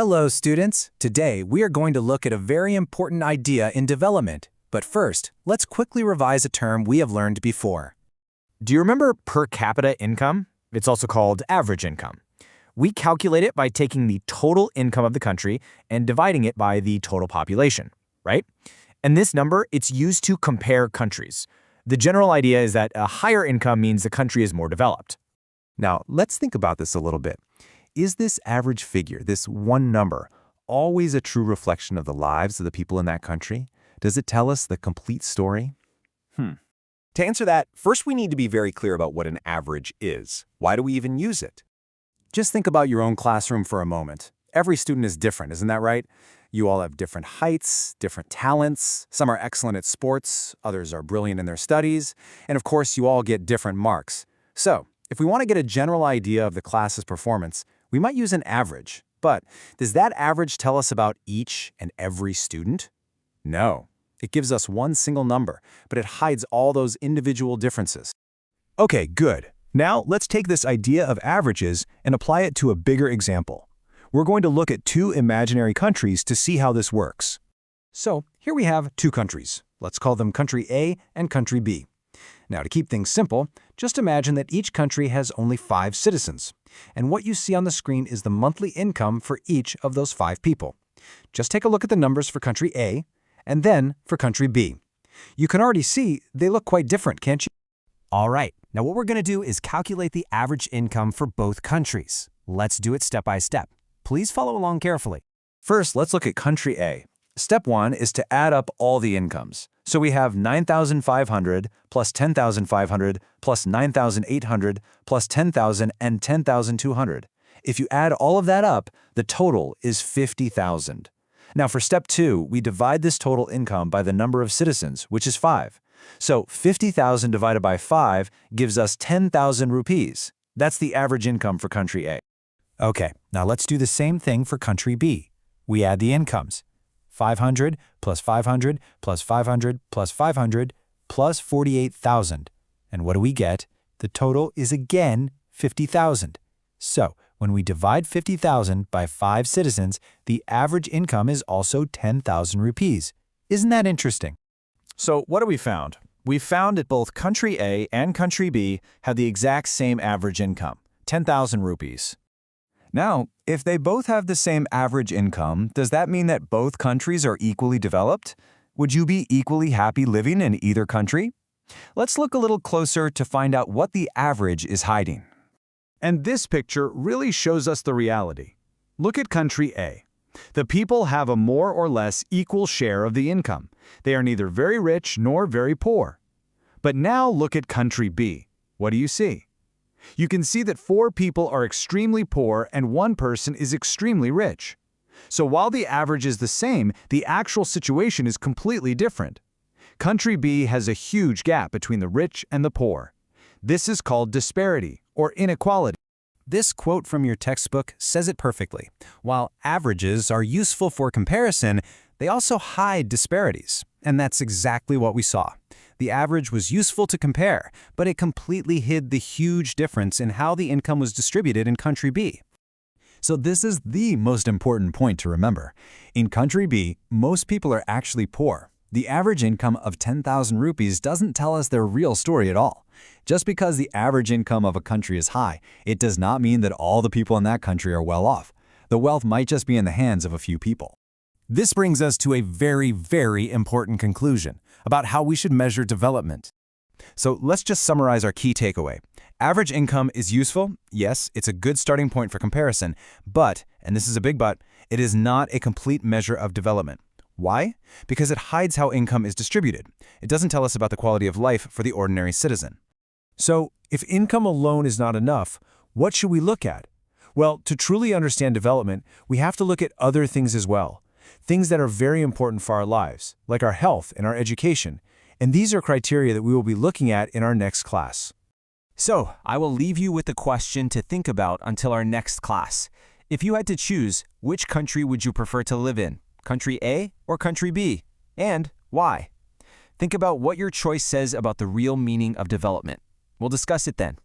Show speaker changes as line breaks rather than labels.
Hello, students. Today, we are going to look at a very important idea in development. But first, let's quickly revise a term we have learned before.
Do you remember per capita income? It's also called average income. We calculate it by taking the total income of the country and dividing it by the total population, right? And this number, it's used to compare countries. The general idea is that a higher income means the country is more developed.
Now, let's think about this a little bit. Is this average figure, this one number, always a true reflection of the lives of the people in that country? Does it tell us the complete story?
To answer that, first we need to be very clear about what an average is. Why do we even use it?
Just think about your own classroom for a moment. Every student is different, isn't that right? You all have different heights, different talents. Some are excellent at sports, others are brilliant in their studies, and of course you all get different marks. So, if we want to get a general idea of the class's performance, we might use an average. But does that average tell us about each and every student? No. It gives us one single number, but it hides all those individual differences.
Okay, good. Now let's take this idea of averages and apply it to a bigger example. We're going to look at two imaginary countries to see how this works.
So here we have two countries. Let's call them country A and country B. Now, to keep things simple, just imagine that each country has only 5 citizens. And what you see on the screen is the monthly income for each of those 5 people. Just take a look at the numbers for country A and then for country B. You can already see they look quite different, can't you?
All right, now what we're going to do is calculate the average income for both countries. Let's do it step by step. Please follow along carefully.
First, let's look at country A. Step 1 is to add up all the incomes. So we have 9,500 plus 10,500 plus 9,800 plus 10,000 and 10,200. If you add all of that up, the total is 50,000. Now for step 2, we divide this total income by the number of citizens, which is 5. So 50,000 divided by 5 gives us 10,000 rupees. That's the average income for country A.
Okay, now let's do the same thing for country B. We add the incomes. 500 plus 500 plus 500 plus 500 plus 48,000. And what do we get? The total is again 50,000. So when we divide 50,000 by 5 citizens, the average income is also 10,000 rupees. Isn't that interesting?
So what have we found? We found that both country A and country B have the exact same average income, 10,000 rupees.
Now, if they both have the same average income, does that mean that both countries are equally developed? Would you be equally happy living in either country? Let's look a little closer to find out what the average is hiding.
And this picture really shows us the reality. Look at country A. The people have a more or less equal share of the income. They are neither very rich nor very poor. But now look at country B. What do you see? You can see that 4 people are extremely poor and 1 person is extremely rich. So while the average is the same, the actual situation is completely different. Country B has a huge gap between the rich and the poor. This is called disparity or inequality.
This quote from your textbook says it perfectly. While averages are useful for comparison, they also hide disparities. And that's exactly what we saw. The average was useful to compare, but it completely hid the huge difference in how the income was distributed in country B.
So this is the most important point to remember. In country B, most people are actually poor. The average income of 10,000 rupees doesn't tell us their real story at all. Just because the average income of a country is high, it does not mean that all the people in that country are well off. The wealth might just be in the hands of a few people.
This brings us to a very, very important conclusion about how we should measure development.
So let's just summarize our key takeaway. Average income is useful. Yes, it's a good starting point for comparison, but, and this is a big but, it is not a complete measure of development. Why? Because it hides how income is distributed. It doesn't tell us about the quality of life for the ordinary citizen.
So, if income alone is not enough, what should we look at? Well, to truly understand development, we have to look at other things as well. Things that are very important for our lives, like our health and our education. And these are criteria that we will be looking at in our next class.
So, I will leave you with a question to think about until our next class. If you had to choose, which country would you prefer to live in? Country A or country B? And why? Think about what your choice says about the real meaning of development. We'll discuss it then.